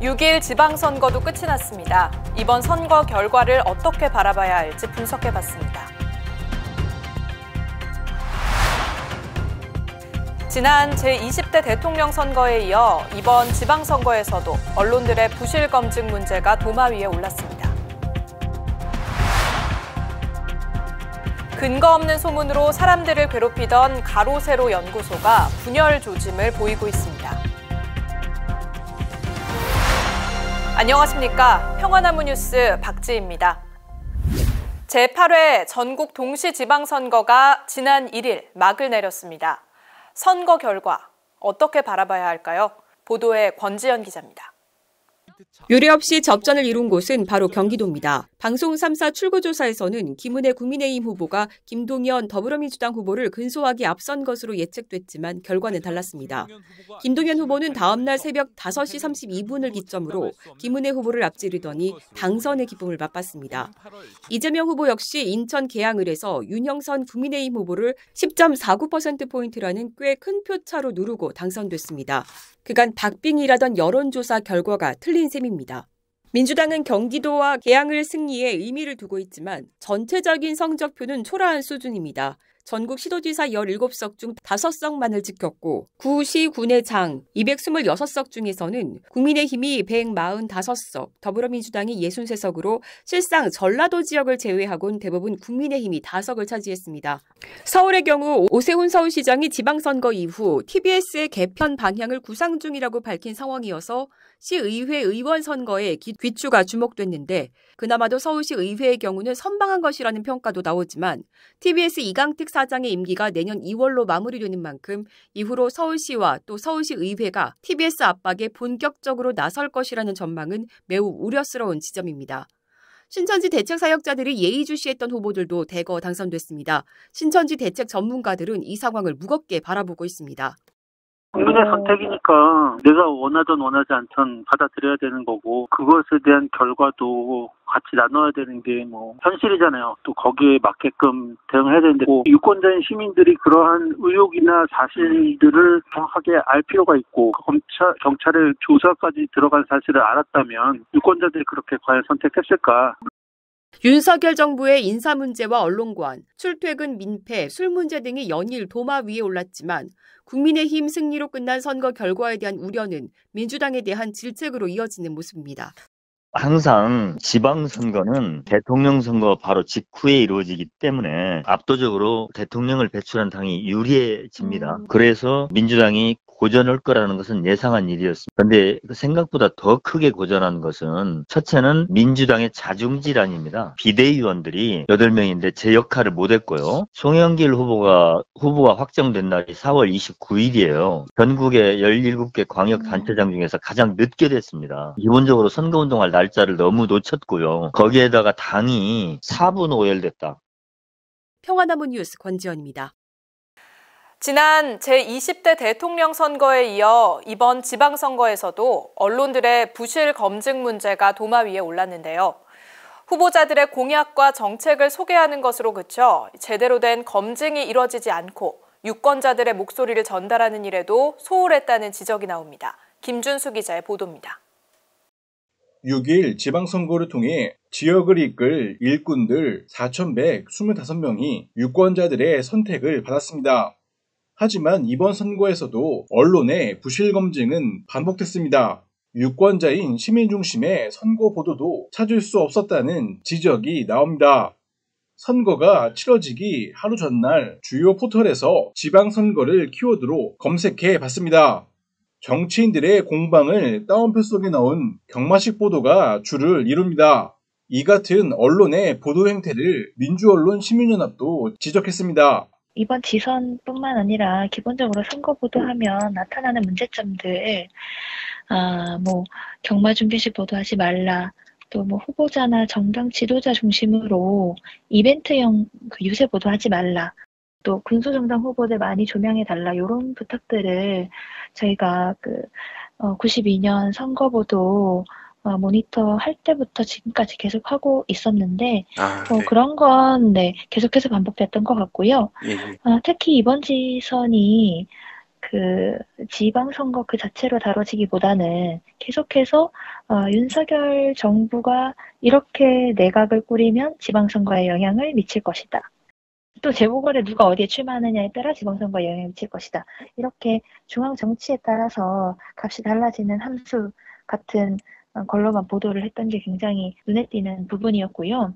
6일 지방선거도 끝이 났습니다. 이번 선거 결과를 어떻게 바라봐야 할지 분석해봤습니다. 지난 제20대 대통령 선거에 이어 이번 지방선거에서도 언론들의 부실 검증 문제가 도마 위에 올랐습니다. 근거 없는 소문으로 사람들을 괴롭히던 가로세로 연구소가 분열 조짐을 보이고 있습니다. 안녕하십니까. 평화나무 뉴스 박지희입니다. 제8회 전국 동시지방선거가 지난 1일 막을 내렸습니다. 선거 결과 어떻게 바라봐야 할까요? 보도에 권지연 기자입니다. 유례 없이 접전을 이룬 곳은 바로 경기도입니다. 방송 3사 출구조사에서는 김은혜 국민의힘 후보가 김동연 더불어민주당 후보를 근소하게 앞선 것으로 예측됐지만 결과는 달랐습니다. 김동연 후보는 다음 날 새벽 5시 32분을 기점으로 김은혜 후보를 앞지르더니 당선의 기쁨을 맛봤습니다. 이재명 후보 역시 인천 계양을에서 윤영선 국민의힘 후보를 10.49%포인트라는 꽤 큰 표차로 누르고 당선됐습니다. 그간 박빙이라던 여론조사 결과가 틀린 셈입니다. 민주당은 경기도와 계양을 승리에 의미를 두고 있지만 전체적인 성적표는 초라한 수준입니다. 전국 시도지사 17석 중 5석만을 지켰고 구시 군의장 226석 중에서는 국민의힘이 145석, 더불어민주당이 63석으로 실상 전라도 지역을 제외하고는 대부분 국민의힘이 5석을 차지했습니다. 서울의 경우 오세훈 서울시장이 지방선거 이후 TBS의 개편 방향을 구상 중이라고 밝힌 상황이어서 시의회 의원 선거에 귀추가 주목됐는데 그나마도 서울시 의회의 경우는 선방한 것이라는 평가도 나오지만 TBS 이강택 사장의 임기가 내년 2월로 마무리되는 만큼 이후로 서울시와 또 서울시 의회가 TBS 압박에 본격적으로 나설 것이라는 전망은 매우 우려스러운 지점입니다. 신천지 대책 사역자들이 예의주시했던 후보들도 대거 당선됐습니다. 신천지 대책 전문가들은 이 상황을 무겁게 바라보고 있습니다. 국민의 선택이니까 내가 원하든 원하지 않든 받아들여야 되는 거고 그것에 대한 결과도 같이 나눠야 되는 게 현실이잖아요. 또 거기에 맞게끔 대응해야 되는데 유권자인 시민들이 그러한 의혹이나 사실들을 정확하게 알 필요가 있고 경찰의 조사까지 들어간 사실을 알았다면 유권자들이 그렇게 과연 선택했을까? 윤석열 정부의 인사 문제와 언론관, 출퇴근 민폐, 술 문제 등이 연일 도마 위에 올랐지만 국민의힘 승리로 끝난 선거 결과에 대한 우려는 민주당에 대한 질책으로 이어지는 모습입니다. 항상 지방선거는 대통령 선거 바로 직후에 이루어지기 때문에 압도적으로 대통령을 배출한 당이 유리해집니다. 그래서 민주당이 고전할 거라는 것은 예상한 일이었습니다. 그런데 생각보다 더 크게 고전한 것은 첫째는 민주당의 자중질환입니다. 비대위원들이 8명인데 제 역할을 못했고요. 송영길 후보가 확정된 날이 4월 29일이에요. 전국의 17개 광역단체장 중에서 가장 늦게 됐습니다. 기본적으로 선거운동할 날짜를 너무 놓쳤고요. 거기에다가 당이 4분 오열됐다. 평화나무 뉴스 권지연입니다. 지난 제20대 대통령 선거에 이어 이번 지방선거에서도 언론들의 부실 검증 문제가 도마 위에 올랐는데요. 후보자들의 공약과 정책을 소개하는 것으로 그쳐 제대로 된 검증이 이뤄지지 않고 유권자들의 목소리를 전달하는 일에도 소홀했다는 지적이 나옵니다. 김준수 기자의 보도입니다. 6일 지방선거를 통해 지역을 이끌 일꾼들 4,125명이 유권자들의 선택을 받았습니다. 하지만 이번 선거에서도 언론의 부실 검증은 반복됐습니다. 유권자인 시민 중심의 선거 보도도 찾을 수 없었다는 지적이 나옵니다. 선거가 치러지기 하루 전날 주요 포털에서 지방선거를 키워드로 검색해 봤습니다. 정치인들의 공방을 따옴표 속에 넣은 경마식 보도가 주를 이룹니다. 이 같은 언론의 보도 행태를 민주언론 시민연합도 지적했습니다. 이번 지선뿐만 아니라 기본적으로 선거 보도하면 나타나는 문제점들, 경마중계식 보도하지 말라, 또 후보자나 정당 지도자 중심으로 이벤트형 유세 보도하지 말라, 또 군소정당 후보들 많이 조명해달라, 이런 부탁들을 저희가 92년 선거보도 모니터 할 때부터 지금까지 계속 하고 있었는데 네. 그런 건 계속해서 반복됐던 것 같고요. 예. 특히 이번 지선이 그 지방선거 그 자체로 다뤄지기보다는 계속해서 윤석열 정부가 이렇게 내각을 꾸리면 지방선거에 영향을 미칠 것이다. 또 재보궐에 누가 어디에 출마하느냐에 따라 지방선거에 영향을 미칠 것이다. 이렇게 중앙 정치에 따라서 값이 달라지는 함수 같은 걸로만 보도를 했던 게 굉장히 눈에 띄는 부분이었고요.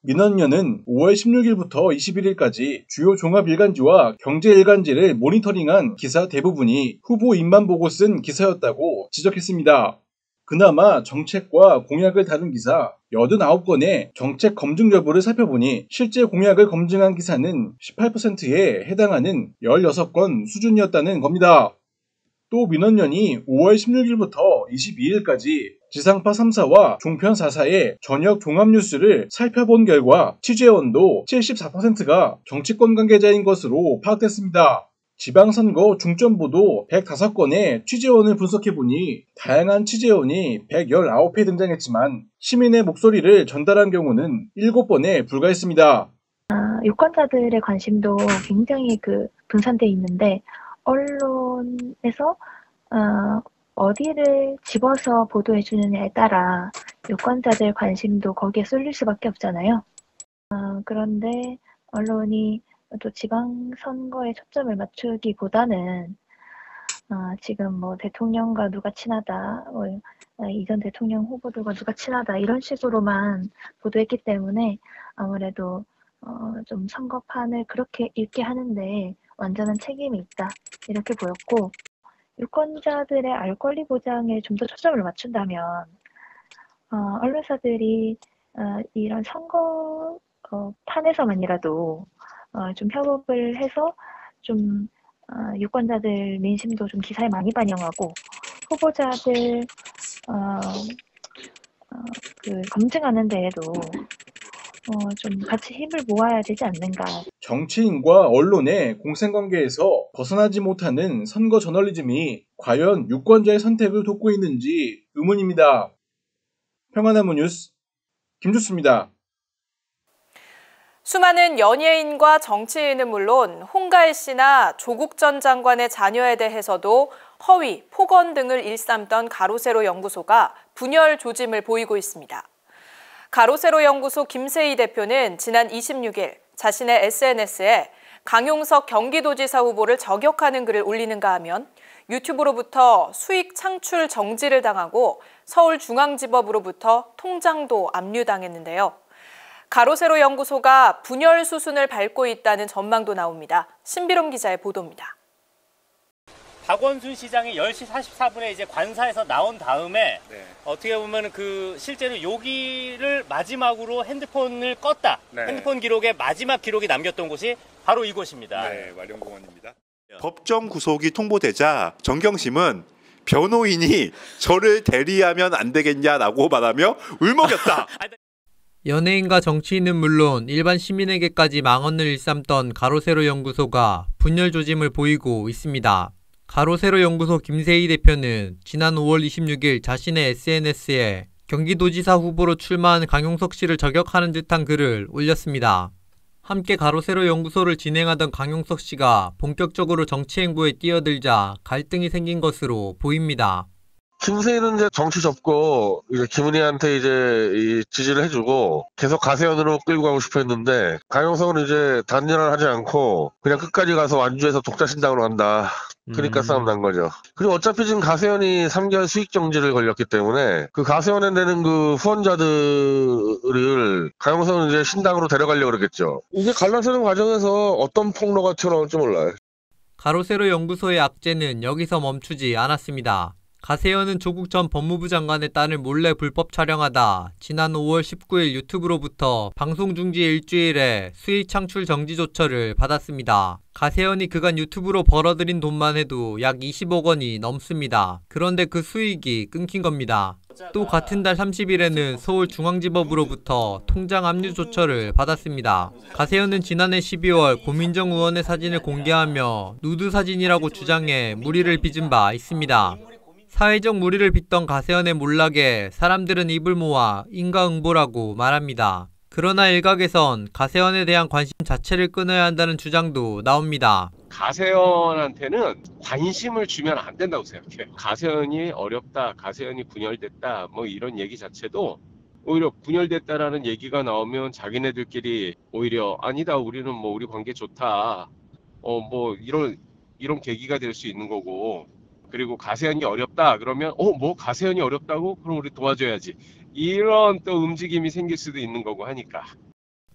민원연은 5월 16일부터 21일까지 주요 종합일간지와 경제일간지를 모니터링한 기사 대부분이 후보 입만 보고 쓴 기사였다고 지적했습니다. 그나마 정책과 공약을 다룬 기사 89건의 정책 검증 여부를 살펴보니 실제 공약을 검증한 기사는 18%에 해당하는 16건 수준이었다는 겁니다. 또 민원연이 5월 16일부터 22일까지 지상파 3사와 종편 4사의 저녁 종합뉴스를 살펴본 결과 취재원도 74%가 정치권 관계자인 것으로 파악됐습니다. 지방선거 중점보도 105건의 취재원을 분석해보니 다양한 취재원이 119회 등장했지만 시민의 목소리를 전달한 경우는 7번에 불과했습니다. 유권자들의 관심도 굉장히 분산되어 있는데 언론에서 어디를 집어서 보도해 주느냐에 따라 유권자들 관심도 거기에 쏠릴 수밖에 없잖아요. 그런데 언론이 또 지방선거에 초점을 맞추기보다는 지금 뭐 대통령과 누가 친하다, 이전 대통령 후보들과 누가 친하다 이런 식으로만 보도했기 때문에 아무래도 좀 선거판을 그렇게 읽게 하는데 완전한 책임이 있다 이렇게 보였고, 유권자들의 알 권리 보장에 좀 더 초점을 맞춘다면 언론사들이 이런 선거 판에서만이라도 좀 협업을 해서 좀 유권자들 민심도 좀 기사에 많이 반영하고 후보자들 검증하는 데에도 좀 같이 힘을 모아야 되지 않는가. 정치인과 언론의 공생관계에서 벗어나지 못하는 선거 저널리즘이 과연 유권자의 선택을 돕고 있는지 의문입니다. 평화나무 뉴스 김주수입니다. 수많은 연예인과 정치인은 물론 홍가일 씨나 조국 전 장관의 자녀에 대해서도 허위, 폭언 등을 일삼던 가로세로 연구소가 분열 조짐을 보이고 있습니다. 가로세로 연구소 김세희 대표는 지난 26일 자신의 SNS에 강용석 경기도지사 후보를 저격하는 글을 올리는가 하면 유튜브로부터 수익 창출 정지를 당하고 서울중앙지법으로부터 통장도 압류당했는데요. 가로세로 연구소가 분열 수순을 밟고 있다는 전망도 나옵니다. 신비롬 기자의 보도입니다. 박원순 시장이 10시 44분에 이제 관사에서 나온 다음에 어떻게 보면 실제로 여기를 마지막으로 핸드폰을 껐다. 핸드폰 기록에 마지막 기록이 남겼던 곳이 바로 이곳입니다. 네, 완령공원입니다. 법정 구속이 통보되자 정경심은 변호인이 저를 대리하면 안 되겠냐라고 말하며 울먹였다. 연예인과 정치인은 물론 일반 시민에게까지 망언을 일삼던 가로세로 연구소가 분열 조짐을 보이고 있습니다. 가로세로 연구소 김세희 대표는 지난 5월 26일 자신의 SNS에 경기도지사 후보로 출마한 강용석 씨를 저격하는 듯한 글을 올렸습니다. 함께 가로세로 연구소를 진행하던 강용석 씨가 본격적으로 정치 행보에 뛰어들자 갈등이 생긴 것으로 보입니다. 김세희는 이제 정치 접고 이제 김은희한테 이제 지지를 해주고 계속 가세연으로 끌고 가고 싶어 했는데, 강용석은 이제 단련을 하지 않고 그냥 끝까지 가서 완주해서 독자신당으로 간다. 그러니까 싸움 난 거죠. 그리고 어차피 지금 가세연이 3개월 수익 정지를 걸렸기 때문에 그 가세연에 내는 그 후원자들을 강용석은 이제 신당으로 데려가려고 그러겠죠. 이게 갈라서는 과정에서 어떤 폭로가 튀어나올지 몰라요. 가로세로 연구소의 악재는 여기서 멈추지 않았습니다. 가세연은 조국 전 법무부 장관의 딸을 몰래 불법 촬영하다 지난 5월 19일 유튜브로부터 방송 중지 일주일에 수익 창출 정지 조처를 받았습니다. 가세연이 그간 유튜브로 벌어들인 돈만 해도 약 20억 원이 넘습니다. 그런데 그 수익이 끊긴 겁니다. 또 같은 달 30일에는 서울중앙지법으로부터 통장 압류 조처를 받았습니다. 가세연은 지난해 12월 고민정 의원의 사진을 공개하며 누드 사진이라고 주장해 물의를 빚은 바 있습니다. 사회적 물의를 빚던 가세연의 몰락에 사람들은 입을 모아 인과응보라고 말합니다. 그러나 일각에선 가세현에 대한 관심 자체를 끊어야 한다는 주장도 나옵니다. 가세현한테는 관심을 주면 안 된다고 생각해요. 가세현이 어렵다, 가세현이 분열됐다, 뭐 이런 얘기 자체도 오히려 분열됐다라는 얘기가 나오면 자기네들끼리 오히려 아니다, 우리는 뭐 우리 관계 좋다, 뭐 이런 계기가 될 수 있는 거고, 그리고 가세현이 어렵다 그러면 뭐 가세현이 어렵다고? 그럼 우리 도와줘야지. 이런 또 움직임이 생길 수도 있는 거고 하니까.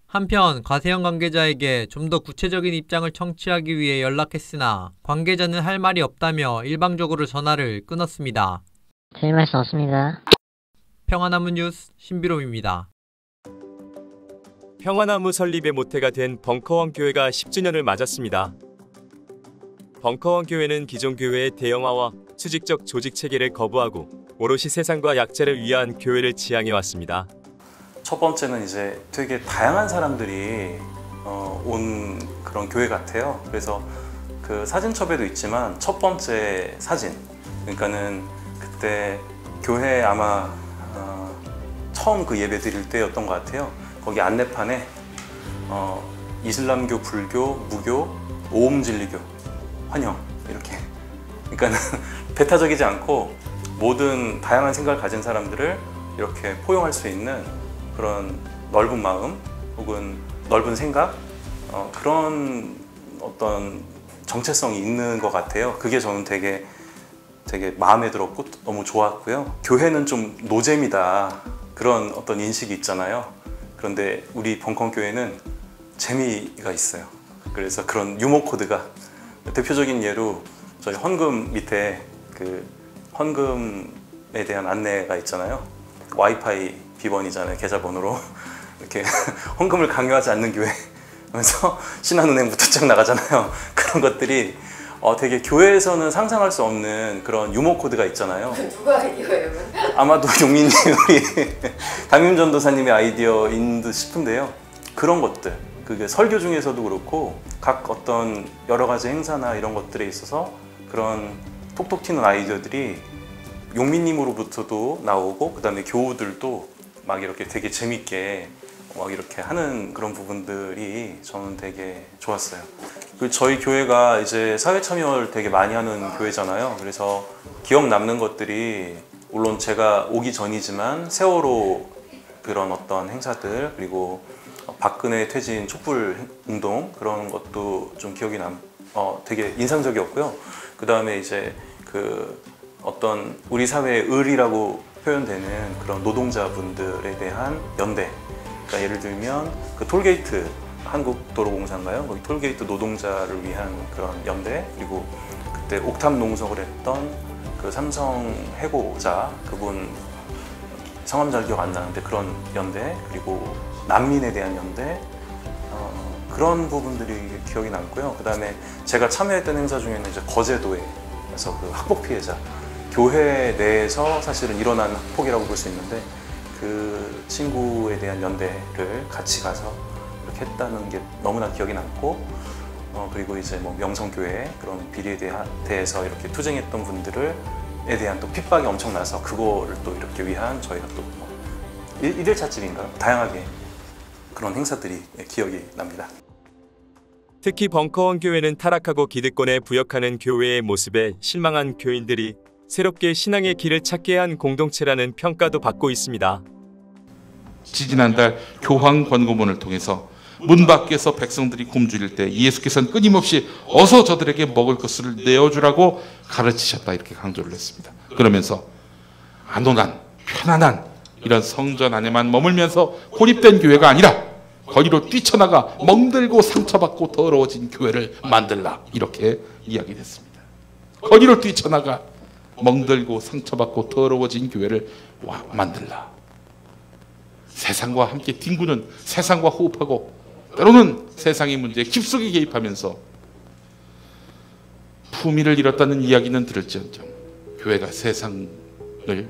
한편 가세현 관계자에게 좀 더 구체적인 입장을 청취하기 위해 연락했으나 관계자는 할 말이 없다며 일방적으로 전화를 끊었습니다. 드릴 말씀 없습니다. 평화나무 뉴스 신비롬입니다. 평화나무 설립의 모태가 된 벙커원 교회가 10주년을 맞았습니다. 벙커원 교회는 기존 교회의 대형화와 수직적 조직 체계를 거부하고 오롯이 세상과 약자를 위한 교회를 지향해 왔습니다. 첫 번째는 이제 되게 다양한 사람들이 온 그런 교회 같아요. 그래서 그 사진첩에도 있지만 첫 번째 사진, 그러니까는 그때 교회 아마 처음 그 예배 드릴 때였던 것 같아요. 거기 안내판에 이슬람교, 불교, 무교, 오음진리교, 환영 이렇게, 그러니까는 배타적이지 않고 모든 다양한 생각을 가진 사람들을 이렇게 포용할 수 있는 그런 넓은 마음 혹은 넓은 생각, 그런 어떤 정체성이 있는 것 같아요. 그게 저는 되게 마음에 들었고 너무 좋았고요. 교회는 좀 노잼이다, 그런 어떤 인식이 있잖아요. 그런데 우리 벙커교회는 재미가 있어요. 그래서 그런 유머 코드가, 대표적인 예로 저희 헌금 밑에 그 헌금에 대한 안내가 있잖아요. 와이파이 비번이잖아요, 계좌번호로. 이렇게 헌금을 강요하지 않는 교회 하면서 신한은행부터 쫙 나가잖아요. 그런 것들이 되게 교회에서는 상상할 수 없는 그런 유머 코드가 있잖아요. 누가 아이디어예요? 아마도 용민님, 우리 강윤 전도사님의 아이디어인 듯 싶은데요. 그런 것들, 그게 설교 중에서도 그렇고 각 어떤 여러 가지 행사나 이런 것들에 있어서 그런 톡톡 튀는 아이디어들이 용민님으로부터도 나오고, 그 다음에 교우들도 막 이렇게 되게 재밌게 막 이렇게 하는 그런 부분들이 저는 되게 좋았어요. 그리고 저희 교회가 이제 사회 참여를 되게 많이 하는 교회잖아요. 그래서 기억 남는 것들이, 물론 제가 오기 전이지만 세월호 그런 어떤 행사들, 그리고 박근혜 퇴진 촛불 운동, 그런 것도 좀 기억이 되게 인상적이었고요. 그 다음에 이제 그 어떤 우리 사회의 을이라고 표현되는 그런 노동자분들에 대한 연대, 그러니까 예를 들면 그 톨게이트, 한국도로공사인가요? 거기 톨게이트 노동자를 위한 그런 연대, 그리고 그때 옥탑 농성을 했던 그 삼성 해고자, 그분 성함 잘 기억 안 나는데 그런 연대, 그리고 난민에 대한 연대, 그런 부분들이 기억이 남고요. 그 다음에 제가 참여했던 행사 중에는 이제 거제도에서 그 학폭 피해자, 교회 내에서 사실은 일어난 학폭이라고 볼 수 있는데 그 친구에 대한 연대를 같이 가서 이렇게 했다는 게 너무나 기억이 남고, 그리고 이제 뭐 명성교회 그런 비리에 대해서 이렇게 투쟁했던 분들에 대한 또 핍박이 엄청 나서 그거를 또 이렇게 위한 저희가 또 1일차집인가 다양하게 그런 행사들이 기억이 납니다. 특히 벙커원 교회는 타락하고 기득권에 부역하는 교회의 모습에 실망한 교인들이 새롭게 신앙의 길을 찾게 한 공동체라는 평가도 받고 있습니다. 지지난달 교황 권고문을 통해서 문 밖에서 백성들이 굶주릴 때 예수께서는 끊임없이 어서 저들에게 먹을 것을 내어주라고 가르치셨다, 이렇게 강조를 했습니다. 그러면서 안온한, 편안한 이런 성전 안에만 머물면서 고립된 교회가 아니라 거리로 뛰쳐나가 멍들고 상처받고 더러워진 교회를 만들라, 이렇게 이야기했습니다. 거리로 뛰쳐나가 멍들고 상처받고 더러워진 교회를 만들라. 세상과 함께 뒹구는, 세상과 호흡하고 때로는 세상의 문제에 깊숙이 개입하면서 품위를 잃었다는 이야기는 들을지언정 교회가 세상을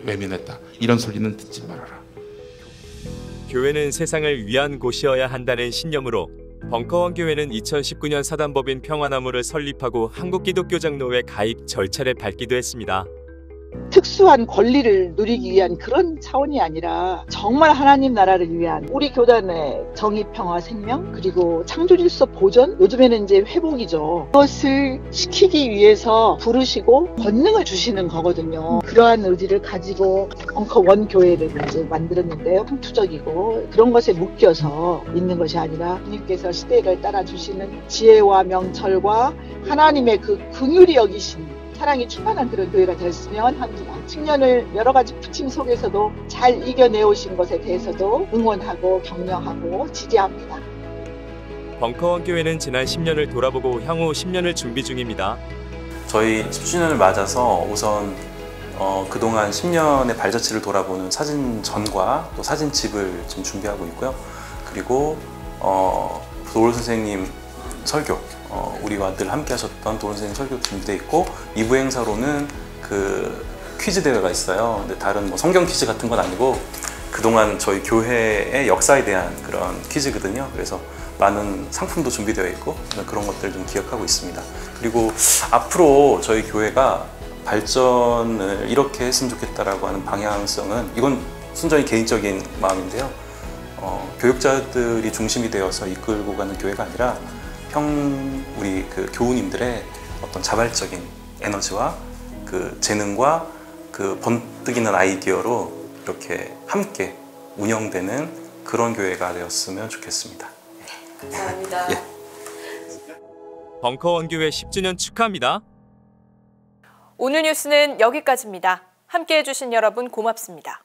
외면했다, 이런 소리는 듣지 말아라. 교회는 세상을 위한 곳이어야 한다는 신념으로 벙커원 교회는 2019년 사단법인 평화나무를 설립하고 한국기독교장로회 가입 절차를 밟기도 했습니다. 특수한 권리를 누리기 위한 그런 차원이 아니라 정말 하나님 나라를 위한 우리 교단의 정의, 평화, 생명 그리고 창조 질서 보존, 요즘에는 이제 회복이죠. 그것을 시키기 위해서 부르시고 권능을 주시는 거거든요. 그러한 의지를 가지고 벙커원 교회를 이제 만들었는데요. 상투적이고 그런 것에 묶여서 있는 것이 아니라 주님께서 시대를 따라 주시는 지혜와 명철과 하나님의 그 긍휼히 여기신 사랑이 충만한 그런 교회가 됐으면 합니다. 청년을 여러 가지 부침 속에서도 잘 이겨내오신 것에 대해서도 응원하고 격려하고 지지합니다. 벙커원 교회는 지난 10년을 돌아보고 향후 10년을 준비 중입니다. 저희 10주년을 맞아서 우선 그동안 10년의 발자취를 돌아보는 사진전과 또 사진집을 지금 준비하고 있고요. 그리고 도올 선생님 설교, 우리와 늘 함께 하셨던 도올 선생님 설교도 준비되어 있고 2부 행사로는 그 퀴즈 대회가 있어요. 근데 다른 뭐 성경 퀴즈 같은 건 아니고 그동안 저희 교회의 역사에 대한 그런 퀴즈거든요. 그래서 많은 상품도 준비되어 있고 그런 것들 좀 기억하고 있습니다. 그리고 앞으로 저희 교회가 발전을 이렇게 했으면 좋겠다라고 하는 방향성은 이건 순전히 개인적인 마음인데요. 교육자들이 중심이 되어서 이끌고 가는 교회가 아니라 우리 그 교우님들의 어떤 자발적인 에너지와 그 재능과 그 번뜩이는 아이디어로 이렇게 함께 운영되는 그런 교회가 되었으면 좋겠습니다. 감사합니다. 예. 벙커원 교회 10주년 축하합니다. 오늘 뉴스는 여기까지입니다. 함께해 주신 여러분 고맙습니다.